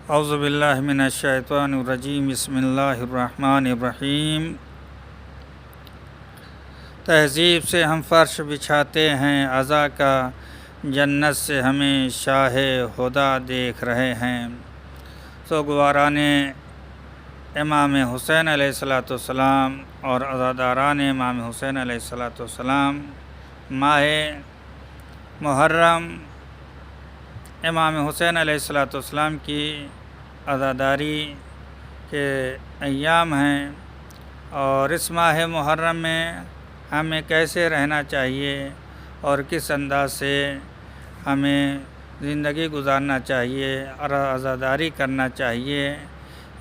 اعوذ باللہ من الشیطان الرجیم، بسم اللہ الرحمن الرحیم۔ تہذیب سے ہم فرش بچھاتے ہیں عزا کا، جنت سے ہمیں شاہ ہدیٰ دیکھ رہے ہیں۔ سوگواران امام حسین علیہ السلام اور عزاداران امام حسین علیہ السلام، ماہ محرم امام حسین علیہ السلام کی عزاداری کے ایام ہیں، اور اس ماہ محرم میں ہمیں کیسے رہنا چاہیے اور کس انداز سے ہمیں زندگی گزارنا چاہیے اور عزاداری کرنا چاہیے،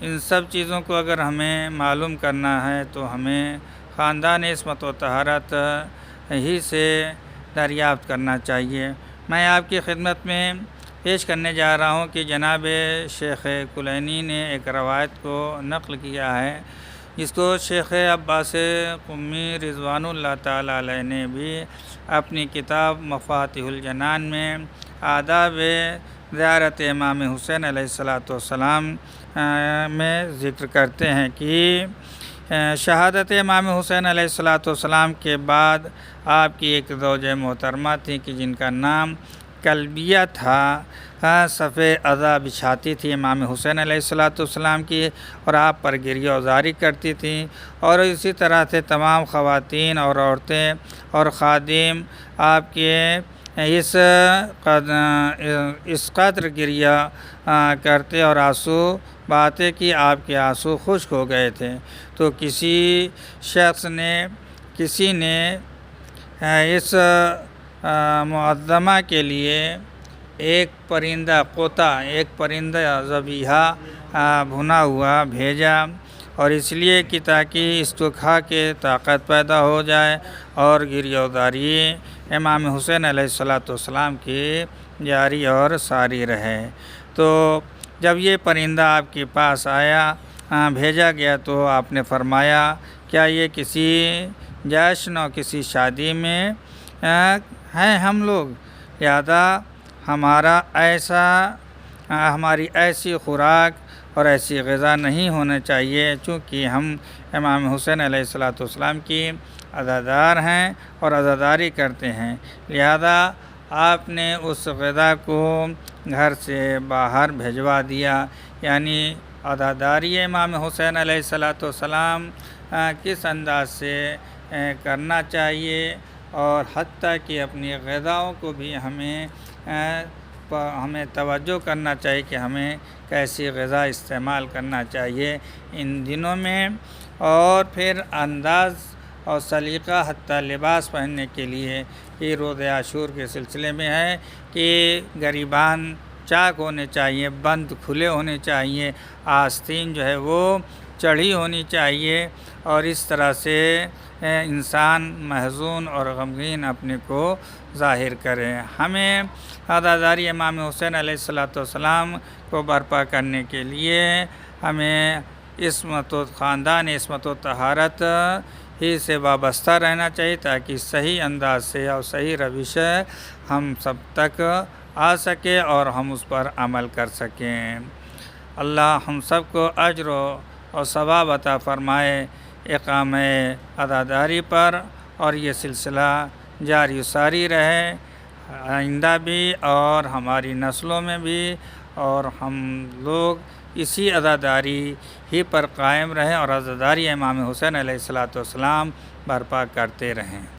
ان سب چیزوں کو اگر ہمیں معلوم کرنا ہے تو ہمیں خاندان عصمت و طہارت ہی سے دریافت کرنا چاہیے۔ میں آپ کی خدمت میں پیش کرنے جا رہا ہوں کہ جناب شیخ کلینی نے ایک روایت کو نقل کیا ہے، جس کو شیخ عباس قمی رضوان اللہ تعالیٰ علیہ نے بھی اپنی کتاب مفاتیح الجنان میں آداب زیارت امام حسین علیہ السلام میں ذکر کرتے ہیں کہ شہادت امام حسین علیہ السلام کے بعد آپ کی ایک زوجہ محترمہ تھی کہ جن کا نام کلبیہ تھا، صفِ عزا بچھاتی تھی امام حسین علیہ السلام کی، اور آپ پر گریہ وزاری کرتی تھیں، اور اسی طرح سے تمام خواتین اور عورتیں اور خادم آپ کے اس قدر گریہ کرتے اور آنسو بہاتے کہ آپ کے آنسو خشک ہو گئے تھے۔ تو کسی نے اس معظمہ کے لیے ایک پرندہ ذبیحہ بھنا ہوا بھیجا، اور اس لیے کہ تاکہ اس کو کھا کے طاقت پیدا ہو جائے اور گریہ وزاری امام حسین علیہ السلام کی جاری اور ساری رہے۔ تو جب یہ پرندہ آپ کے پاس بھیجا گیا تو آپ نے فرمایا، کیا یہ کسی جشن اور کسی شادی میں ہیں ہم لوگ؟ لہذا ہماری ایسی خوراک اور ایسی غذا نہیں ہونا چاہیے، چونکہ ہم امام حسین علیہ السلام کی عزادار ہیں اور عزاداری کرتے ہیں۔ لہذا آپ نے اس غذا کو گھر سے باہر بھیجوا دیا، یعنی عزاداری امام حسین علیہ السلام کس انداز سے کرنا چاہیے، اور حتیٰ کہ اپنی غذاؤں کو بھی ہمیں توجہ کرنا چاہیے کہ ہمیں کیسی غذا استعمال کرنا چاہیے ان دنوں میں، اور پھر انداز اور سلیقہ حتیٰ لباس پہننے کے لیے یہ روز عاشور کے سلسلے میں ہے کہ گریبان چاک ہونے چاہیے، بند کھلے ہونے چاہیے، آستین جو ہے وہ چڑھی ہونی چاہیے، اور اس طرح سے انسان محزون اور غمگین اپنے کو ظاہر کرے۔ ہمیں عزاداری امام حسین علیہ السلام کو برپا کرنے کے لیے ہمیں خاندان عصمت و طہارت ہی سے وابستہ رہنا چاہیے، تاکہ صحیح انداز سے اور صحیح روش ہم سب تک آ سکے اور ہم اس پر عمل کر سکیں۔ اللہ ہم سب کو اجر اور ثواب عطا فرمائے اقامہ عزاداری پر، اور یہ سلسلہ جاری و ساری رہے آئندہ بھی اور ہماری نسلوں میں بھی، اور ہم لوگ اسی عزاداری ہی پر قائم رہیں اور عزاداری امام حسین علیہ السلام برپا کرتے رہیں۔